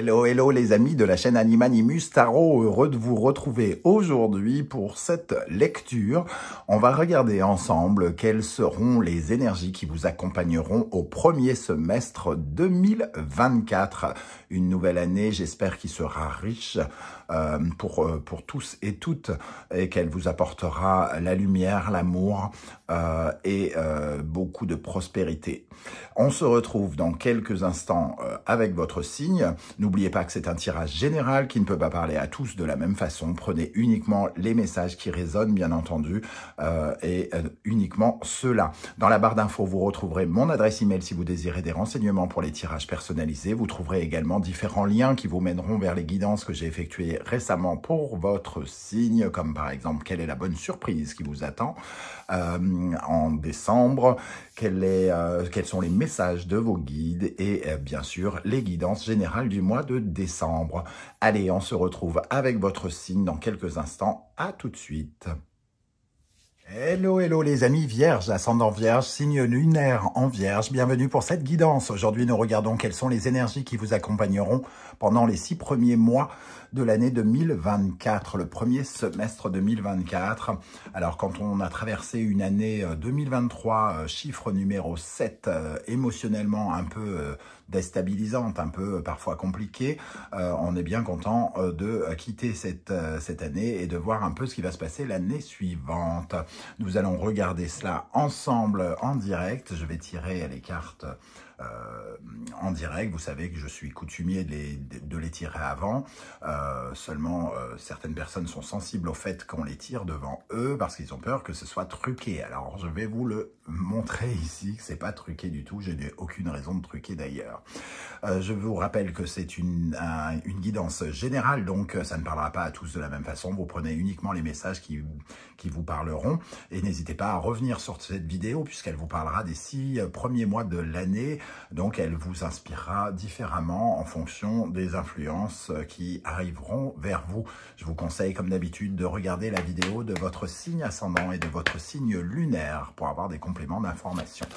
Hello, hello les amis de la chaîne Animanimus Tarot, heureux de vous retrouver aujourd'hui pour cette lecture. On va regarder ensemble quelles seront les énergies qui vous accompagneront au premier semestre 2024. Une nouvelle année, j'espère qu'il sera riche pour tous et toutes et qu'elle vous apportera la lumière, l'amour et beaucoup de prospérité. On se retrouve dans quelques instants avec votre signe. N'oubliez pas que c'est un tirage général qui ne peut pas parler à tous de la même façon. Prenez uniquement les messages qui résonnent, bien entendu, et uniquement ceux-là. Dans la barre d'infos, vous retrouverez mon adresse email si vous désirez des renseignements pour les tirages personnalisés. Vous trouverez également différents liens qui vous mèneront vers les guidances que j'ai effectuées récemment pour votre signe, comme par exemple quelle est la bonne surprise qui vous attend en décembre, quels sont les messages de vos guides et bien sûr les guidances générales du mois de décembre. Allez, on se retrouve avec votre signe dans quelques instants. À tout de suite. Hello, hello les amis vierges, ascendant vierge, signe lunaire en vierge, bienvenue pour cette guidance. Aujourd'hui, nous regardons quelles sont les énergies qui vous accompagneront pendant les 6 premiers mois de l'année 2024, le premier semestre 2024. Alors, quand on a traversé une année 2023, chiffre numéro 7, émotionnellement un peu déstabilisante, un peu parfois compliquée, on est bien content de quitter cette année et de voir un peu ce qui va se passer l'année suivante. Nous allons regarder cela ensemble en direct. Je vais tirer les cartes en direct. Vous savez que je suis coutumier de les tirer avant. Seulement, certaines personnes sont sensibles au fait qu'on les tire devant eux parce qu'ils ont peur que ce soit truqué. Alors, je vais vous le montrer ici que c'est pas truqué du tout. Je n'ai aucune raison de truquer d'ailleurs. Je vous rappelle que c'est une guidance générale, donc ça ne parlera pas à tous de la même façon. Vous prenez uniquement les messages qui vous parleront et n'hésitez pas à revenir sur cette vidéo puisqu'elle vous parlera des 6 premiers mois de l'année. Donc, elle vous inspirera différemment en fonction des influences qui arriveront vers vous. Je vous conseille, comme d'habitude, de regarder la vidéo de votre signe ascendant et de votre signe lunaire pour avoir des compléments d'information.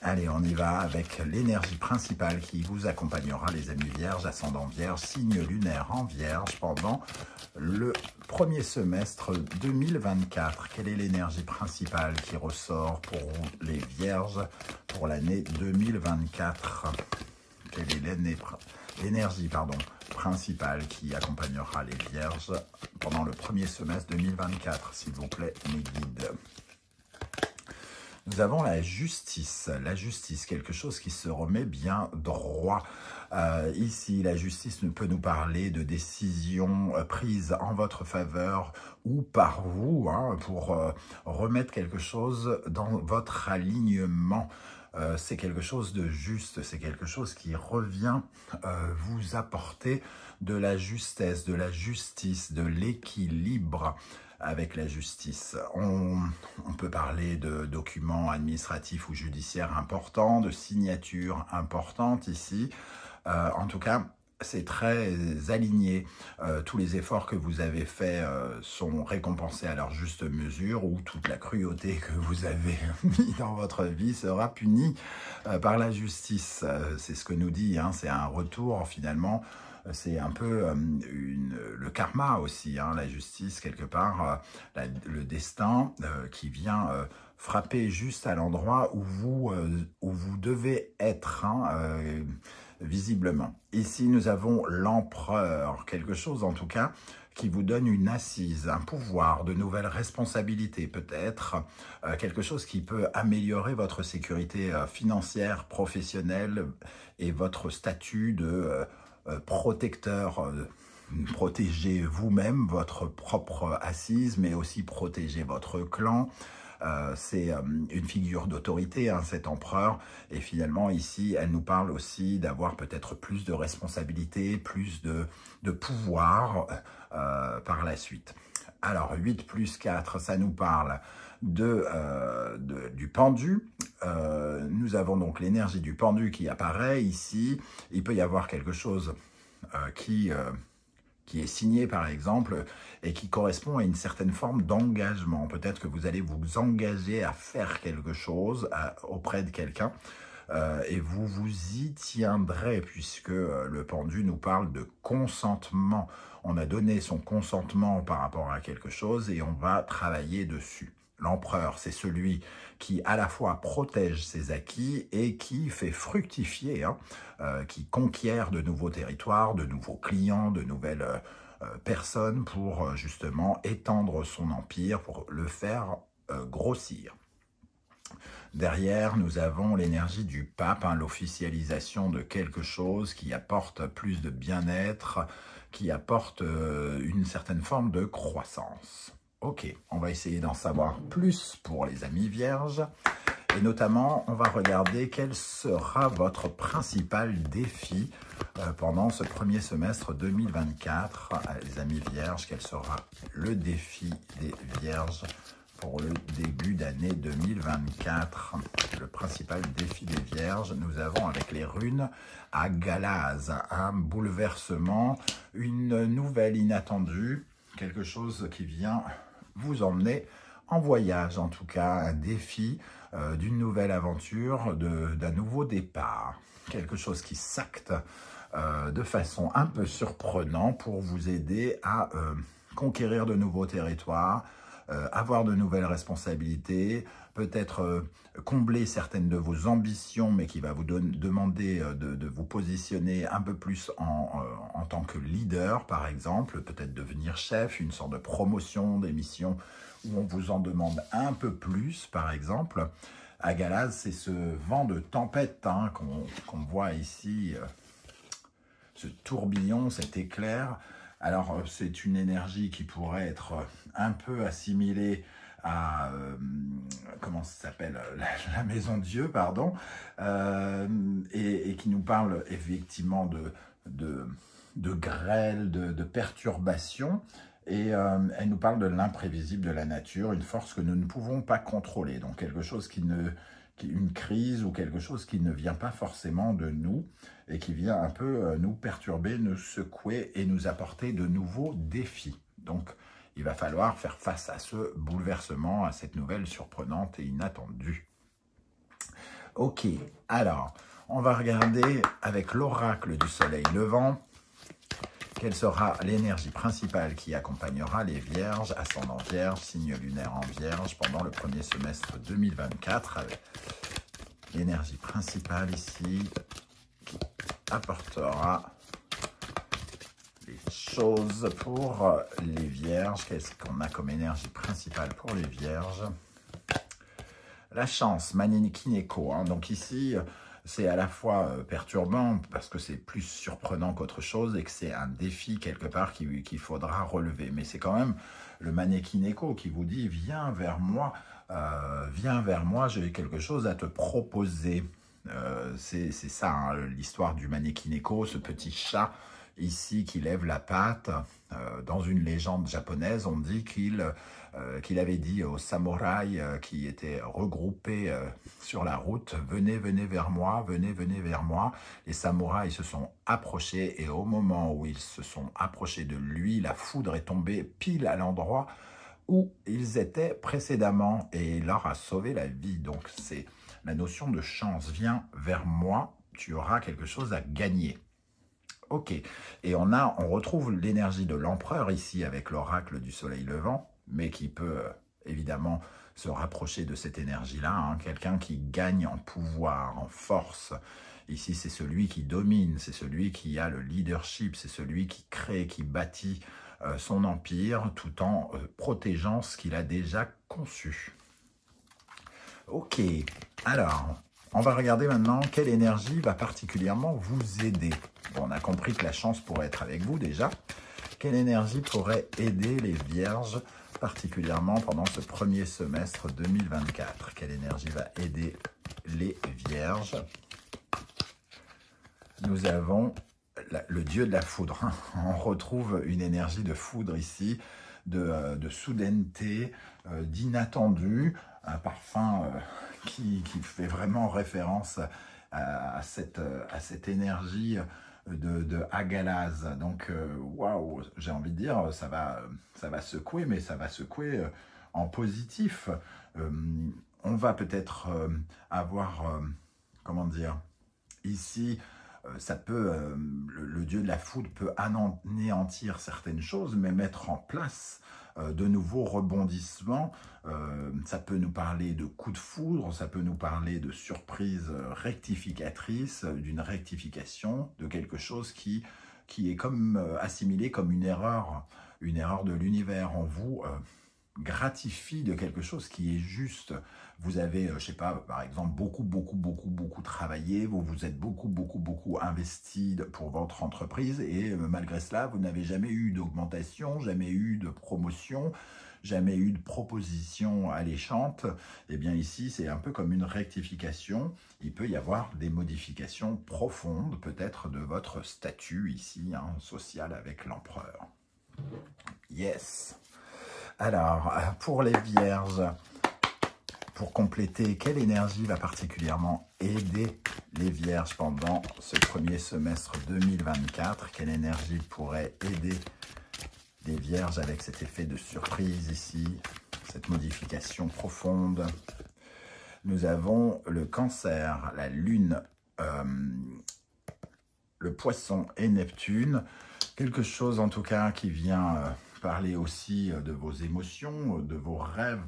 Allez, on y va avec l'énergie principale qui vous accompagnera, les amis vierges, ascendant vierge, signe lunaire en vierge pendant le premier semestre 2024. Quelle est l'énergie principale qui ressort pour les vierges pour l'année 2024? Quelle est l'énergie principale qui accompagnera les vierges pendant le premier semestre 2024, s'il vous plaît, mes guides? Nous avons la justice, quelque chose qui se remet bien droit. Ici, la justice peut nous parler de décisions prises en votre faveur ou par vous pour remettre quelque chose dans votre alignement. C'est quelque chose de juste, c'est quelque chose qui revient vous apporter de la justesse, de la justice, de l'équilibre. Avec la justice, on peut parler de documents administratifs ou judiciaires importants, de signatures importantes ici. En tout cas, c'est très aligné. Tous les efforts que vous avez faits sont récompensés à leur juste mesure, ou toute la cruauté que vous avez mis dans votre vie sera punie par la justice. C'est ce que nous dit, c'est un retour finalement. C'est un peu le karma aussi, la justice quelque part, le destin qui vient frapper juste à l'endroit où vous devez être, visiblement. Ici, nous avons l'empereur, quelque chose en tout cas qui vous donne une assise, un pouvoir, de nouvelles responsabilités peut-être, quelque chose qui peut améliorer votre sécurité financière, professionnelle et votre statut de protecteur. Protégez vous-même votre propre assise, mais aussi protéger votre clan. C'est une figure d'autorité, cet empereur, et finalement ici, elle nous parle aussi d'avoir peut-être plus de responsabilité, plus de pouvoir par la suite. Alors, 8 plus 4, ça nous parle du pendu. Nous avons donc l'énergie du pendu qui apparaît ici. Il peut y avoir quelque chose qui est signé par exemple et qui correspond à une certaine forme d'engagement. Peut-être que vous allez vous engager à faire quelque chose auprès de quelqu'un. et vous vous y tiendrez puisque le pendu nous parle de consentement. On a donné son consentement par rapport à quelque chose et on va travailler dessus. L'empereur, c'est celui qui à la fois protège ses acquis et qui fait fructifier, hein, qui conquiert de nouveaux territoires, de nouveaux clients, de nouvelles personnes pour justement étendre son empire, pour le faire grossir. Derrière, nous avons l'énergie du pape, hein, l'officialisation de quelque chose qui apporte plus de bien-être, qui apporte une certaine forme de croissance. Ok, on va essayer d'en savoir plus pour les amis vierges. Et notamment, on va regarder quel sera votre principal défi pendant ce premier semestre 2024. Les amis vierges, quel sera le défi des vierges pour le début d'année 2024. Le principal défi des vierges, nous avons avec les runes à Galaz, un bouleversement, une nouvelle inattendue, quelque chose qui vient vous emmener en voyage, en tout cas un défi d'une nouvelle aventure, d'un nouveau départ, quelque chose qui s'acte de façon un peu surprenante pour vous aider à conquérir de nouveaux territoires, avoir de nouvelles responsabilités, peut-être combler certaines de vos ambitions, mais qui va vous demander de vous positionner un peu plus en tant que leader, par exemple, peut-être devenir chef, une sorte de promotion, des missions où on vous en demande un peu plus, par exemple. À Galaz, c'est ce vent de tempête, hein, qu'on voit ici, ce tourbillon, cet éclair. Alors, c'est une énergie qui pourrait être un peu assimilée à, comment ça s'appelle, la Maison Dieu, pardon, et qui nous parle effectivement de grêle, de perturbation, et elle nous parle de l'imprévisible de la nature, une force que nous ne pouvons pas contrôler, donc quelque chose une crise ou quelque chose qui ne vient pas forcément de nous et qui vient un peu nous perturber, nous secouer et nous apporter de nouveaux défis. Donc, il va falloir faire face à ce bouleversement, à cette nouvelle surprenante et inattendue. Ok, alors, on va regarder avec l'oracle du soleil levant. Quelle sera l'énergie principale qui accompagnera les vierges, ascendant vierge, signe lunaire en vierge, pendant le premier semestre 2024. L'énergie principale ici qui apportera les choses pour les vierges. Qu'est-ce qu'on a comme énergie principale pour les vierges? La chance, Maneki-Neko. Hein. Donc ici, c'est à la fois perturbant parce que c'est plus surprenant qu'autre chose et que c'est un défi quelque part qu'il faudra relever. Mais c'est quand même le Maneki-Neko qui vous dit « Viens vers moi, j'ai quelque chose à te proposer ». C'est ça, hein, l'histoire du Maneki-Neko, ce petit chat ici qui lève la patte. Dans une légende japonaise, on dit qu'il avait dit aux samouraïs qui étaient regroupés sur la route, « Venez, venez vers moi, venez, venez vers moi ». Les samouraïs se sont approchés et au moment où ils se sont approchés de lui, la foudre est tombée pile à l'endroit où ils étaient précédemment et il leur a sauvé la vie. Donc c'est la notion de chance. Viens vers moi, tu auras quelque chose à gagner. Ok, et on retrouve l'énergie de l'empereur ici avec l'oracle du soleil levant, mais qui peut évidemment se rapprocher de cette énergie-là, hein, quelqu'un qui gagne en pouvoir, en force. Ici, c'est celui qui domine, c'est celui qui a le leadership, c'est celui qui crée, qui bâtit son empire tout en protégeant ce qu'il a déjà conçu. Ok, alors, on va regarder maintenant quelle énergie va particulièrement vous aider. Bon, on a compris que la chance pourrait être avec vous déjà. Quelle énergie pourrait aider les vierges particulièrement pendant ce premier semestre 2024? Quelle énergie va aider les vierges? Nous avons le dieu de la foudre. On retrouve une énergie de foudre ici, de soudaineté, d'inattendu, un parfum qui fait vraiment référence à cette énergie de Agalaz. Donc, waouh, j'ai envie de dire, ça va secouer, mais ça va secouer en positif. On va peut-être avoir comment dire, ici, ça peut, le dieu de la foudre peut anéantir certaines choses, mais mettre en place de nouveaux rebondissements. Ça peut nous parler de coups de foudre, ça peut nous parler de surprises rectificatrices, d'une rectification, de quelque chose qui est comme assimilé comme une erreur de l'univers en vous. Gratifie de quelque chose qui est juste. Vous avez, je sais pas, par exemple, beaucoup travaillé, vous vous êtes beaucoup investi pour votre entreprise et malgré cela, vous n'avez jamais eu d'augmentation, jamais eu de promotion, jamais eu de proposition alléchante. Eh bien ici, c'est un peu comme une rectification. Il peut y avoir des modifications profondes, peut-être de votre statut ici, hein, social avec l'empereur. Yes. Alors, pour les vierges, pour compléter, quelle énergie va particulièrement aider les vierges pendant ce premier semestre 2024? Quelle énergie pourrait aider les vierges avec cet effet de surprise ici, cette modification profonde? Nous avons le cancer, la lune, le poisson et Neptune. Quelque chose en tout cas qui vient parler aussi de vos émotions, de vos rêves,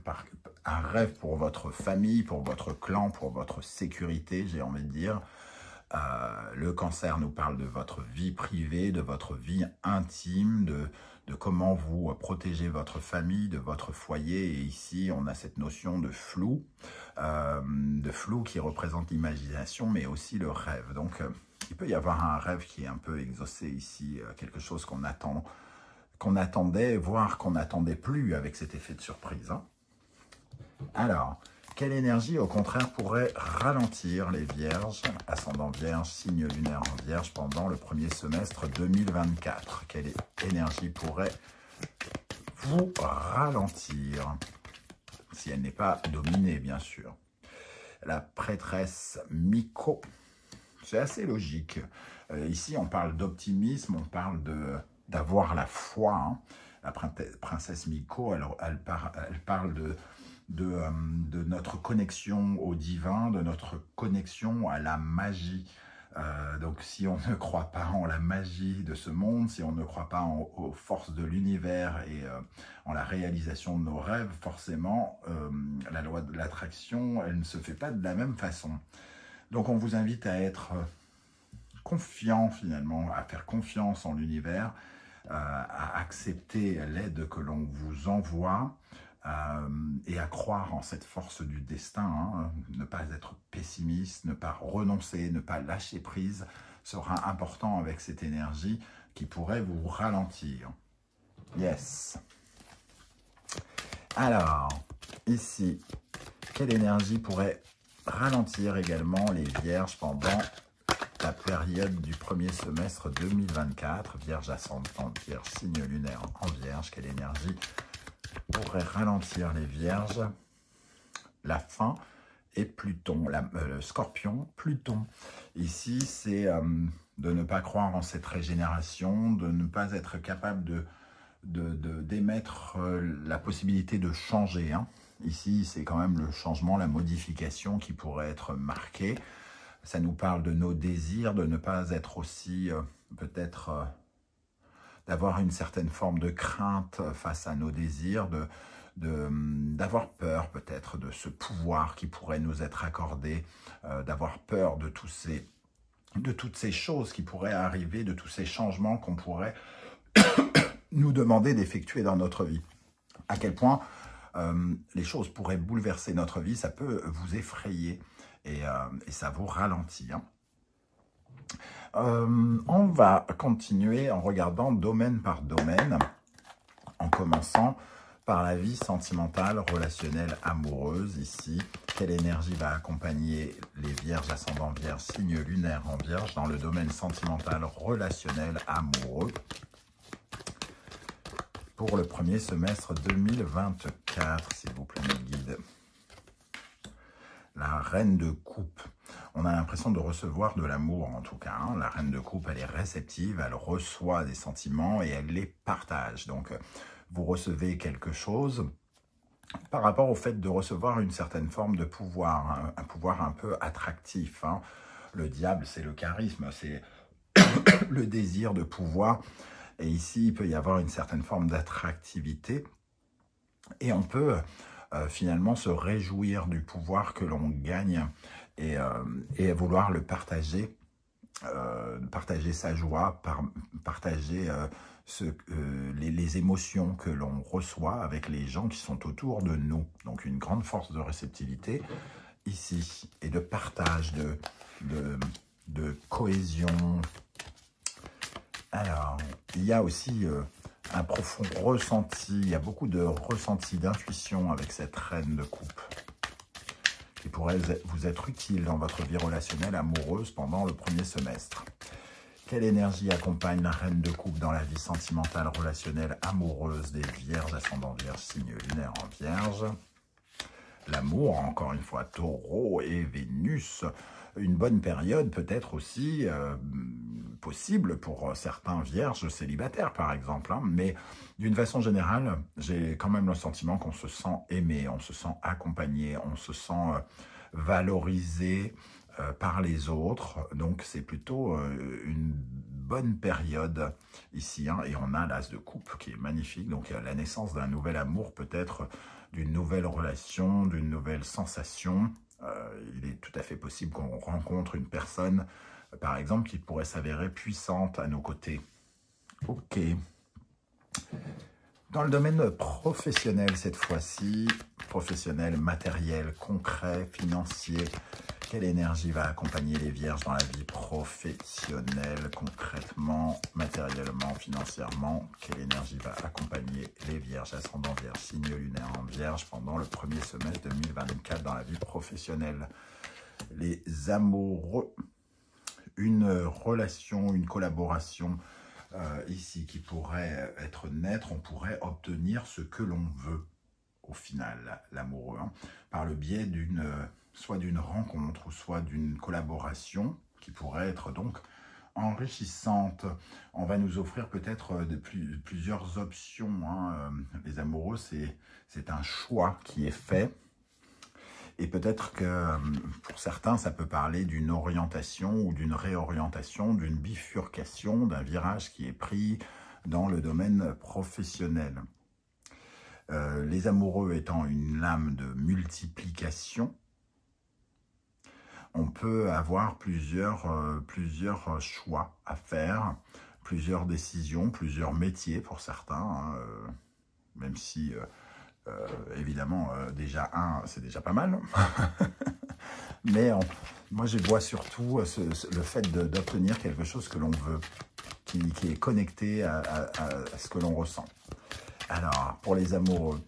un rêve pour votre famille, pour votre clan, pour votre sécurité, j'ai envie de dire. Le cancer nous parle de votre vie privée, de votre vie intime, de comment vous protégez votre famille, de votre foyer. Et ici, on a cette notion de flou qui représente l'imagination, mais aussi le rêve. Donc, il peut y avoir un rêve qui est un peu exaucé ici, quelque chose qu'on attendait, voire qu'on n'attendait plus avec cet effet de surprise. Hein. Alors, quelle énergie, au contraire, pourrait ralentir les vierges, ascendant vierge, signe lunaire en vierge, pendant le premier semestre 2024? Quelle énergie pourrait vous ralentir, si elle n'est pas dominée, bien sûr? La prêtresse Miko, c'est assez logique. Ici, on parle d'optimisme, on parle d'avoir la foi. Hein. La princesse Miko, elle parle de notre connexion au divin, de notre connexion à la magie. Donc si on ne croit pas en la magie de ce monde, si on ne croit pas aux forces de l'univers et en la réalisation de nos rêves, forcément, la loi de l'attraction, elle ne se fait pas de la même façon. Donc on vous invite à être confiant finalement, à faire confiance en l'univers, à accepter l'aide que l'on vous envoie, et à croire en cette force du destin, hein. Ne pas être pessimiste, ne pas renoncer, ne pas lâcher prise sera important avec cette énergie qui pourrait vous ralentir. Yes. Alors, ici, quelle énergie pourrait ralentir également les vierges pendant la période du premier semestre 2024? Vierge ascendant, vierge, signe lunaire en vierge, quelle énergie pourrait ralentir les vierges? La faim et Pluton, le scorpion, Pluton. Ici, c'est de ne pas croire en cette régénération, de ne pas être capable d'émettre la possibilité de changer. Hein. Ici, c'est quand même le changement, la modification qui pourrait être marquée. Ça nous parle de nos désirs, de ne pas être aussi peut-être... d'avoir une certaine forme de crainte face à nos désirs, d'avoir peur peut-être de ce pouvoir qui pourrait nous être accordé, d'avoir peur de toutes ces choses qui pourraient arriver, de tous ces changements qu'on pourrait nous demander d'effectuer dans notre vie. À quel point les choses pourraient bouleverser notre vie, ça peut vous effrayer et ça vous ralentit. Hein. On va continuer en regardant domaine par domaine, en commençant par la vie sentimentale, relationnelle, amoureuse. Ici, quelle énergie va accompagner les vierges ascendant vierge, signe lunaire en vierge, dans le domaine sentimental, relationnel, amoureux, pour le premier semestre 2024, s'il vous plaît, mes guides. La reine de coupe. On a l'impression de recevoir de l'amour, en tout cas. Hein. La reine de coupe, elle est réceptive, elle reçoit des sentiments et elle les partage. Donc, vous recevez quelque chose par rapport au fait de recevoir une certaine forme de pouvoir, hein, un pouvoir un peu attractif. Hein. Le diable, c'est le charisme, c'est le désir de pouvoir. Et ici, il peut y avoir une certaine forme d'attractivité. Et on peut finalement se réjouir du pouvoir que l'on gagne et vouloir le partager. Partager sa joie, partager les émotions que l'on reçoit avec les gens qui sont autour de nous. Donc une grande force de réceptivité ici et de partage, de cohésion. Alors, il y a aussi un profond ressenti, il y a beaucoup de ressenti, d'intuition avec cette reine de coupe qui pourrait vous être utile dans votre vie relationnelle amoureuse pendant le premier semestre. Quelle énergie accompagne la reine de coupe dans la vie sentimentale, relationnelle, amoureuse des vierges, ascendant vierge, signe lunaire en vierge? L'amour, encore une fois, taureau et Vénus. Une bonne période peut-être aussi possible pour certains vierges célibataires, par exemple. Hein, mais d'une façon générale, j'ai quand même le sentiment qu'on se sent aimé, on se sent accompagné, on se sent valorisé par les autres. Donc, c'est plutôt une bonne période ici. Hein, et on a l'as de coupe qui est magnifique. Donc, la naissance d'un nouvel amour, peut-être d'une nouvelle relation, d'une nouvelle sensation. Il est tout à fait possible qu'on rencontre une personne, par exemple, qui pourrait s'avérer puissante à nos côtés. Ok. Dans le domaine professionnel, cette fois-ci, professionnel, matériel, concret, financier, quelle énergie va accompagner les vierges dans la vie professionnelle, concrètement, matériellement, financièrement? Quelle énergie va accompagner les vierges, ascendant vierge, signe lunaire en vierge pendant le premier semestre 2024 dans la vie professionnelle? Les amoureux, une relation, une collaboration ici qui pourrait être naître, on pourrait obtenir ce que l'on veut au final, l'amoureux, hein, par le biais d'une soit d'une rencontre ou soit d'une collaboration qui pourrait être donc enrichissante. On va nous offrir peut-être plusieurs options. Hein. Les amoureux, c'est un choix qui est fait. Et peut-être que pour certains, ça peut parler d'une orientation ou d'une réorientation, d'une bifurcation, d'un virage qui est pris dans le domaine professionnel. Les amoureux étant une lame de multiplication, on peut avoir plusieurs choix à faire, plusieurs décisions, plusieurs métiers pour certains, hein, même si, évidemment, déjà un, c'est déjà pas mal. Mais moi, je vois surtout le fait d'obtenir quelque chose que l'on veut, qui est connecté à ce que l'on ressent. Alors, pour les amoureux,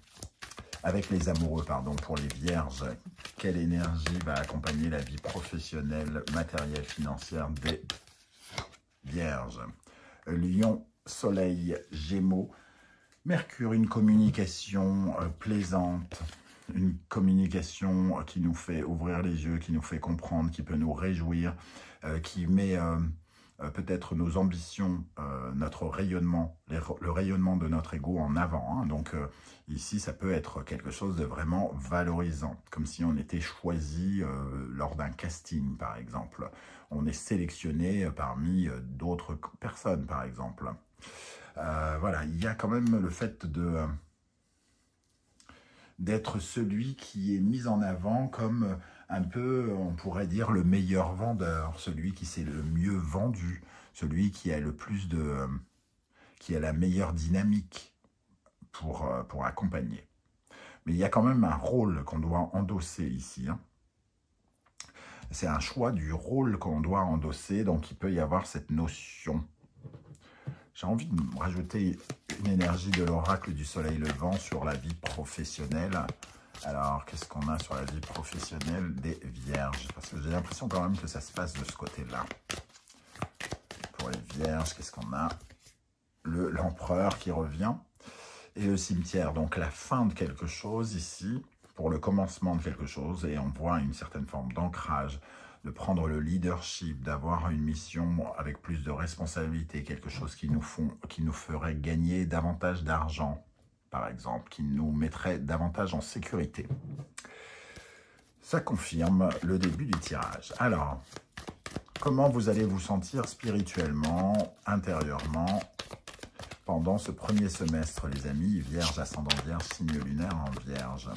pour les vierges, quelle énergie va accompagner la vie professionnelle, matérielle, financière des vierges? Lion, soleil, gémeaux, Mercure, une communication plaisante, une communication qui nous fait ouvrir les yeux, qui nous fait comprendre, qui peut nous réjouir, qui met peut-être nos ambitions, notre rayonnement, le rayonnement de notre ego en avant. Hein. Donc ici, ça peut être quelque chose de vraiment valorisant, comme si on était choisi lors d'un casting, par exemple. On est sélectionné parmi d'autres personnes, par exemple. Voilà, il y a quand même le fait d'être celui qui est mis en avant comme un peu, on pourrait dire, le meilleur vendeur, celui qui s'est le mieux vendu, celui qui a le plus qui a la meilleure dynamique pour accompagner. Mais il y a quand même un rôle qu'on doit endosser ici. Hein. C'est un choix du rôle qu'on doit endosser, donc il peut y avoir cette notion. J'ai envie de rajouter une énergie de l'oracle du soleil levant sur la vie professionnelle. Alors, qu'est-ce qu'on a sur la vie professionnelle des vierges? Parce que j'ai l'impression quand même que ça se passe de ce côté-là. Pour les vierges, qu'est-ce qu'on a? L'empereur qui revient. Et le cimetière, donc la fin de quelque chose ici, pour le commencement de quelque chose. Et on voit une certaine forme d'ancrage, de prendre le leadership, d'avoir une mission avec plus de responsabilité, quelque chose qui nous ferait gagner davantage d'argent. par exemple, qui nous mettrait davantage en sécurité. Ça confirme le début du tirage. Alors, comment vous allez vous sentir spirituellement, intérieurement, pendant ce premier semestre, les amis? Vierge, ascendant Vierge, signe lunaire en Vierge.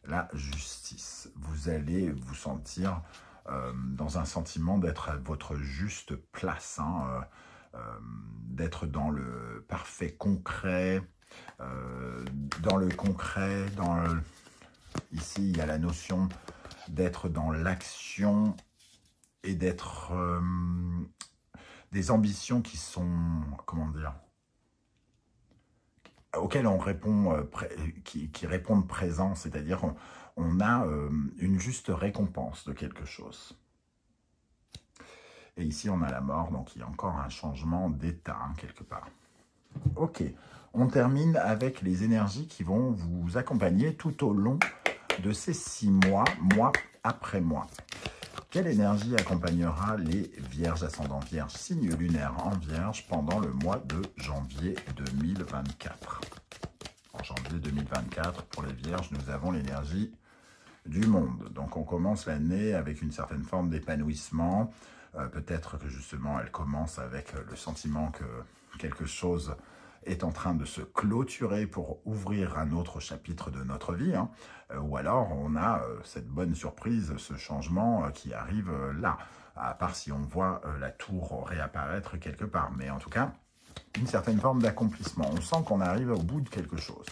La justice. Vous allez vous sentir dans un sentiment d'être à votre juste place, hein, d'être dans le parfait concret, dans le concret, ici il y a la notion d'être dans l'action et d'être des ambitions qui sont, comment dire, auxquelles on répond, qui répondent présent, c'est-à-dire on a une juste récompense de quelque chose. Et ici, on a la mort, donc il y a encore un changement d'état, hein, quelque part. Ok, on termine avec les énergies qui vont vous accompagner tout au long de ces 6 mois, mois après mois. Quelle énergie accompagnera les Vierges ascendant Vierge, signe lunaire en Vierge, pendant le mois de janvier 2024? En janvier 2024, pour les Vierges, nous avons l'énergie du monde. Donc on commence l'année avec une certaine forme d'épanouissement. Peut-être que justement elle commence avec le sentiment que quelque chose est en train de se clôturer pour ouvrir un autre chapitre de notre vie, hein. Ou alors on a cette bonne surprise, ce changement qui arrive là, à part si on voit la tour réapparaître quelque part. Mais en tout cas, une certaine forme d'accomplissement. On sent qu'on arrive au bout de quelque chose.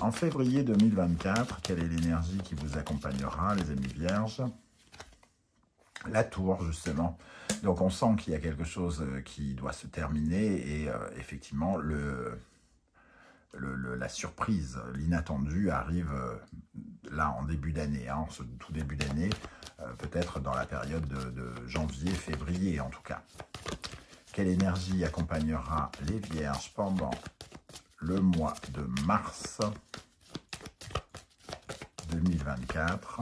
En février 2024, quelle est l'énergie qui vous accompagnera, les amis Vierges? La tour, justement. Donc, on sent qu'il y a quelque chose qui doit se terminer et effectivement, la surprise, l'inattendu arrive là en début d'année, hein, ce tout début d'année, peut-être dans la période de janvier, février en tout cas. Quelle énergie accompagnera les Vierges pendant le mois de mars 2024?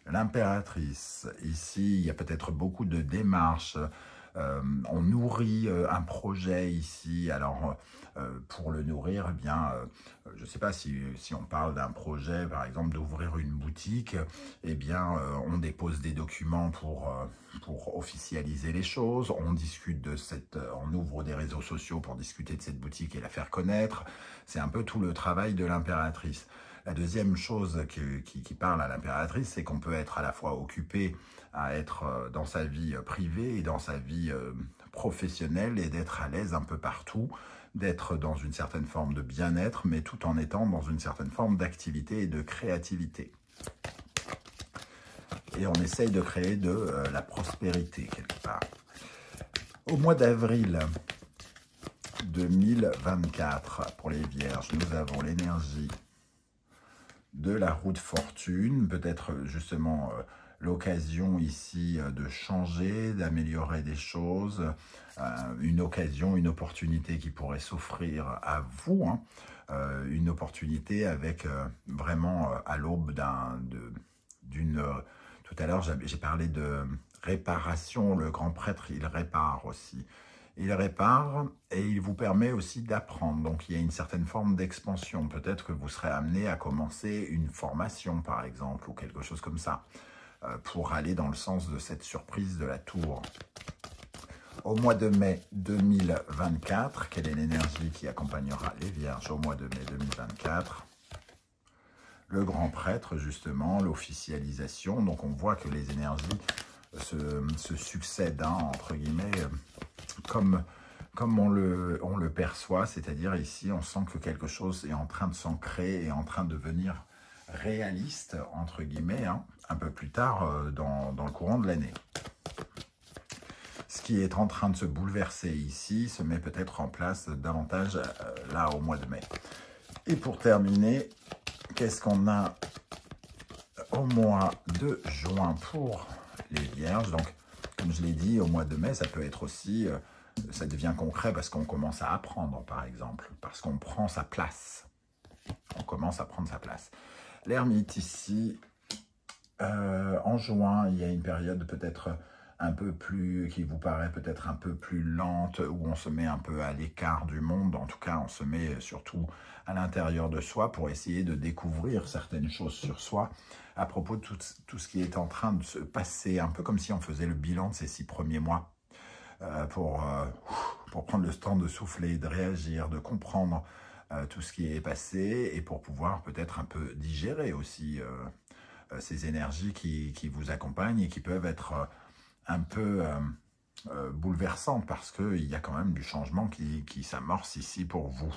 L'impératrice, ici, il y a peut-être beaucoup de démarches. On nourrit un projet ici. Alors, pour le nourrir, eh bien, je ne sais pas si on parle d'un projet, par exemple, d'ouvrir une boutique, eh bien, on dépose des documents pour officialiser les choses. On discute on ouvre des réseaux sociaux pour discuter de cette boutique et la faire connaître. C'est un peu tout le travail de l'impératrice. La deuxième chose qui parle à l'impératrice, c'est qu'on peut être à la fois occupé à être dans sa vie privée et dans sa vie professionnelle et d'être à l'aise un peu partout, d'être dans une certaine forme de bien-être, mais tout en étant dans une certaine forme d'activité et de créativité. Et on essaye de créer de la prospérité quelque part. Au mois d'avril 2024, pour les Vierges, nous avons l'énergie de la roue de fortune, peut-être justement l'occasion ici de changer, d'améliorer des choses, une occasion, une opportunité qui pourrait s'offrir à vous, hein, une opportunité avec vraiment à l'aube d'une... Tout à l'heure, j'ai parlé de réparation, le grand prêtre, il répare aussi. Il répare et il vous permet aussi d'apprendre. Donc, il y a une certaine forme d'expansion. Peut-être que vous serez amené à commencer une formation, par exemple, ou quelque chose comme ça, pour aller dans le sens de cette surprise de la tour. Au mois de mai 2024, quelle est l'énergie qui accompagnera les Vierges au mois de mai 2024? Le grand prêtre, justement, l'officialisation. Donc, on voit que les énergies se succèdent, hein, entre guillemets, comme on le perçoit, c'est-à-dire ici, on sent que quelque chose est en train de s'ancrer et en train de devenir réaliste, entre guillemets, hein, un peu plus tard dans le courant de l'année. Ce qui est en train de se bouleverser ici se met peut-être en place davantage là au mois de mai. Et pour terminer, qu'est-ce qu'on a au mois de juin pour les Vierges? Donc, comme je l'ai dit, au mois de mai, ça peut être aussi, ça devient concret parce qu'on commence à apprendre, par exemple, parce qu'on prend sa place. On commence à prendre sa place. L'ermite ici, en juin, il y a une période peut-être un peu plus, qui vous paraît peut-être un peu plus lente, où on se met un peu à l'écart du monde. En tout cas, on se met surtout à l'intérieur de soi pour essayer de découvrir certaines choses sur soi à propos de tout ce qui est en train de se passer, un peu comme si on faisait le bilan de ces 6 premiers mois pour prendre le temps de souffler, de réagir, de comprendre tout ce qui est passé et pour pouvoir peut-être un peu digérer aussi ces énergies qui vous accompagnent et qui peuvent être un peu bouleversantes parce qu'il y a quand même du changement qui s'amorce ici pour vous.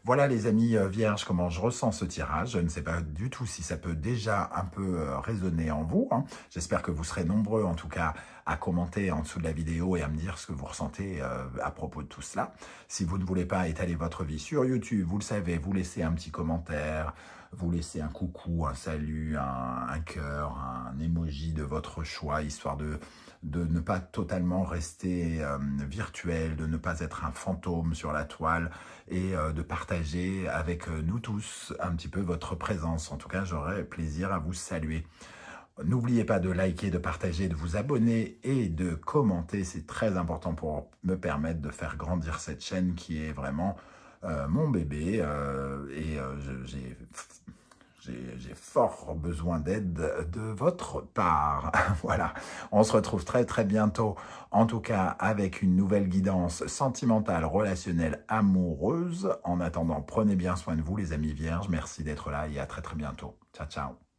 Voilà les amis vierges, comment je ressens ce tirage. Je ne sais pas du tout si ça peut déjà un peu résonner en vous. J'espère que vous serez nombreux en tout cas à commenter en dessous de la vidéo et à me dire ce que vous ressentez à propos de tout cela. Si vous ne voulez pas étaler votre vie sur YouTube, vous le savez, vous laissez un petit commentaire, vous laissez un coucou, un salut, un cœur, un emoji de votre choix, histoire de ne pas totalement rester virtuel, de ne pas être un fantôme sur la toile et de partager avec nous tous un petit peu votre présence. En tout cas, j'aurai plaisir à vous saluer. N'oubliez pas de liker, de partager, de vous abonner et de commenter. C'est très important pour me permettre de faire grandir cette chaîne qui est vraiment mon bébé et j'ai fort besoin d'aide de votre part. Voilà, on se retrouve très très bientôt, en tout cas avec une nouvelle guidance sentimentale, relationnelle, amoureuse. En attendant, prenez bien soin de vous les amis vierges. Merci d'être là et à très très bientôt. Ciao, ciao.